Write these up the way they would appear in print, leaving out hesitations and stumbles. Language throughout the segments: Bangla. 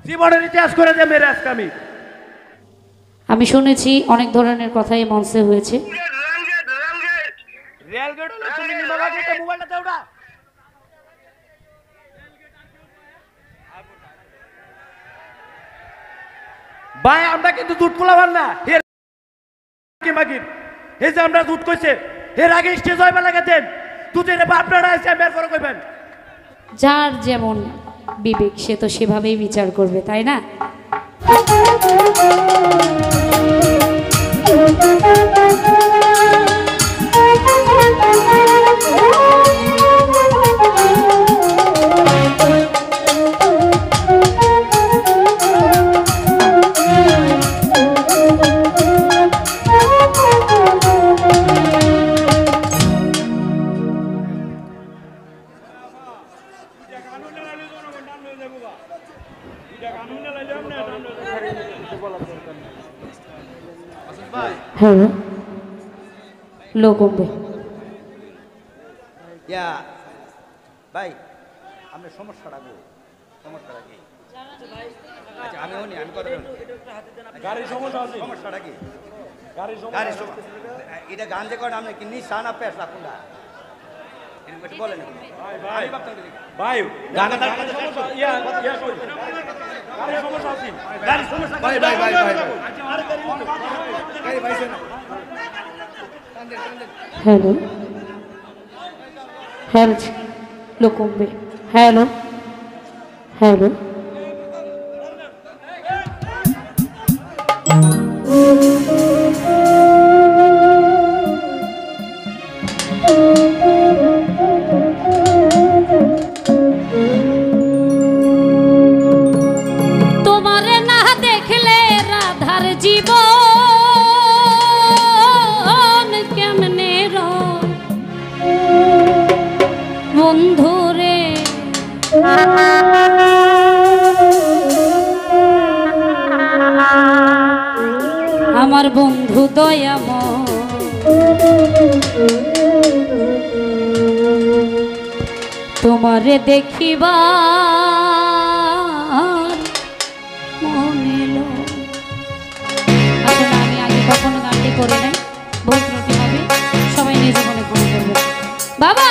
জীবনের ইতিহাস করে দিয়ে মেরে আজকে আমি শুনেছি অনেক ধরনের কথাই মঞ্চে হয়েছে। ভাই আমরা কিন্তু দুধ পোলাবার না এই যে আমরা দুধ কইছে এর আগে স্টেজ হইবে লাগাতেন দুধের আপনারা এসে বের করে কইবেন। যার যেমন বিবেক সে তো সেভাবেই বিচার করবে, তাই না? হ্যাঁ লো কমবে ভাই আপনার সমস্যাটা কি? আচ্ছা আমি কথা গাড়ির সমস্যাটা কি? এটা গান যে করেন আপনি কি নিশান আপে আসলা কোনটা বলেন ভাই হ্যালো হ্যালো লো কমবে হ্যালো হ্যালো তোমারে না দেখলে রাধার জীবন কেমনে রয় বন্ধুরে আমার বন্ধু দয়াময় তোমারে দেখিবা আমি আগে কখনো গানটি করে নাই, ভুল ত্রুটি হবে, সবাই নিজে মনে মনে করবে। বাবা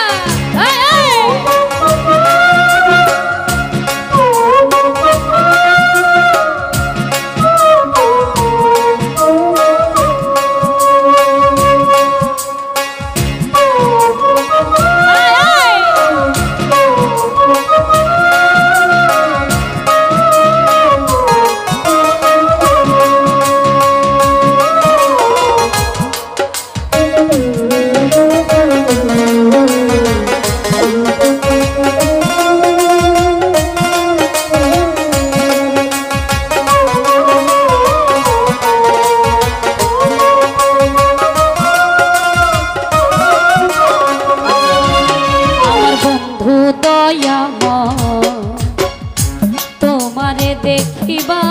তোমারে দেখিবার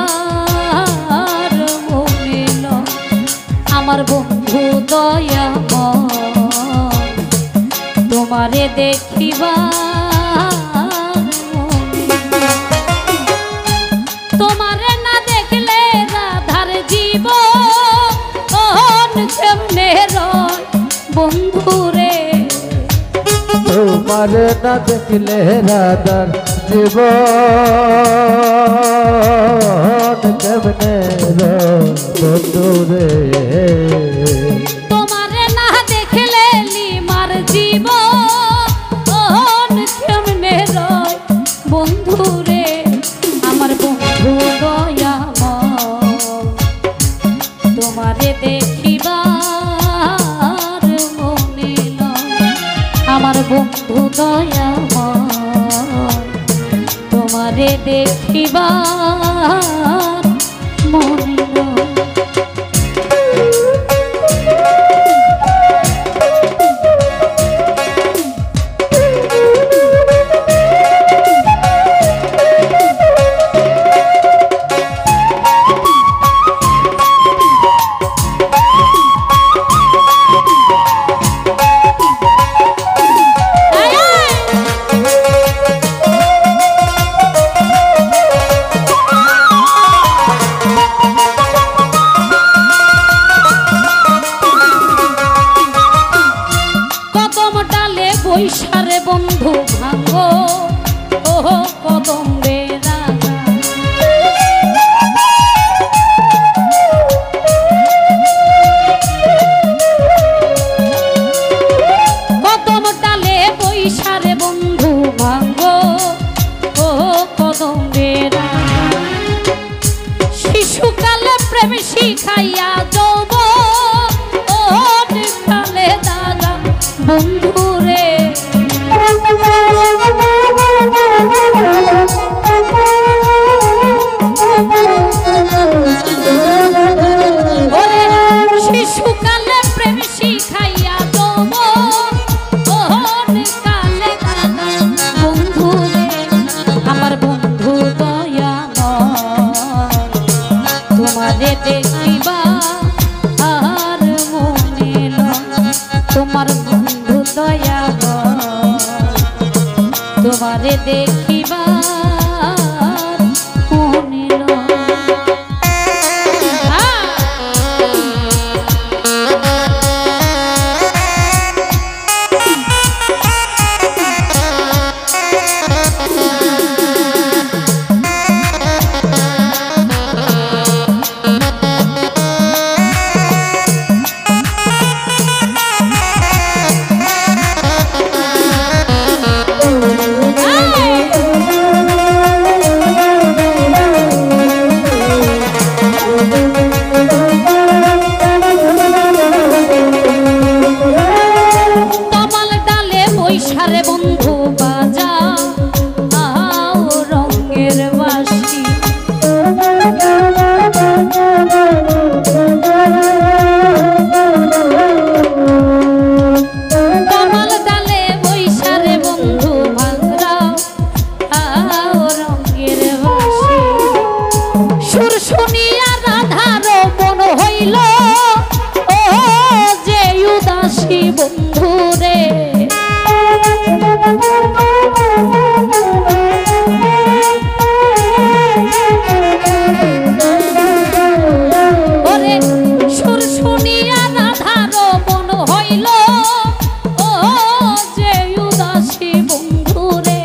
মনে লয় আমার বন্ধু দয়াময় তোমারে দেখিবার তোমারে না দেখলে রাধার জীবন কেমনে রয় বন্ধুরে তোমারে না দেখলে রাধার জীবন কেমনে বন্ধুরে তোমারে না দেখলে লিমার জীবন কেমনে রয় বন্ধুরে আমার বন্ধু দয়াময় তোমারে দেখিবার মনে লয় আমার বন্ধু দয়াময় তোমারে দেখিবার মনে লয়। প্রেম শিখাইয়া যৌব ও কালে দাদা বন্ধুরে শিশুকালে প্রেম শিখাইয়া যৌব ও কালে দাদা বন্ধুরে আমার বন্ধু দয়াময় তোমারে দেখিবা আর মনে লয় তোমার বন্ধু দয়াময় তোমারে দেখিবা মনে লয় সারে বন্ধু বাজা আও রঙের বাঁশি কমল ডালে বৈশারে বন্ধু ভাঙরাও আও রঙের বাঁশি সুর শুনিয়া রাধার মন হইল ও যে উদাসী বন্ধু রে ওরে সুর শুনিয়া রাধার মন হইল ও যে উদাসী বন্ধু রে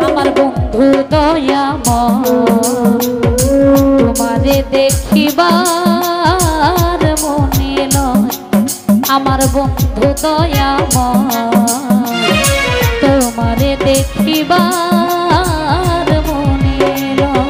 আমার বন্ধু দয়াময় তোমারে দেখিবার মনে লয় আমার বন্ধু দয়াময় তোমারে দেখিবার মনে লয়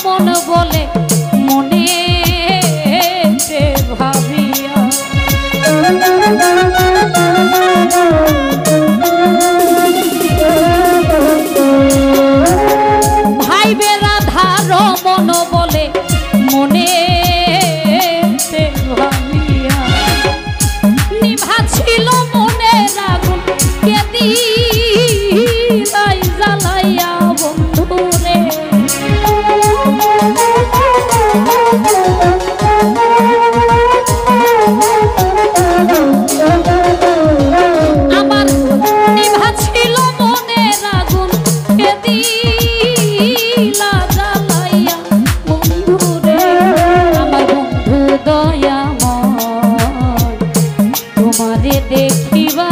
মন বলে মনে ভাবিয়া ভাইবে রাধার মন বলে মনে ভাবিয়া নিভা ছিল মনে আগুন কে দিলাই জ্বালাইয়া বন্ধুরে আমার নিভা ছিল মনে আগুন কে দিলা জ্বালাইয়া বন্ধুরে আমার বন্ধু দয়াময় তোমারে দেখিবা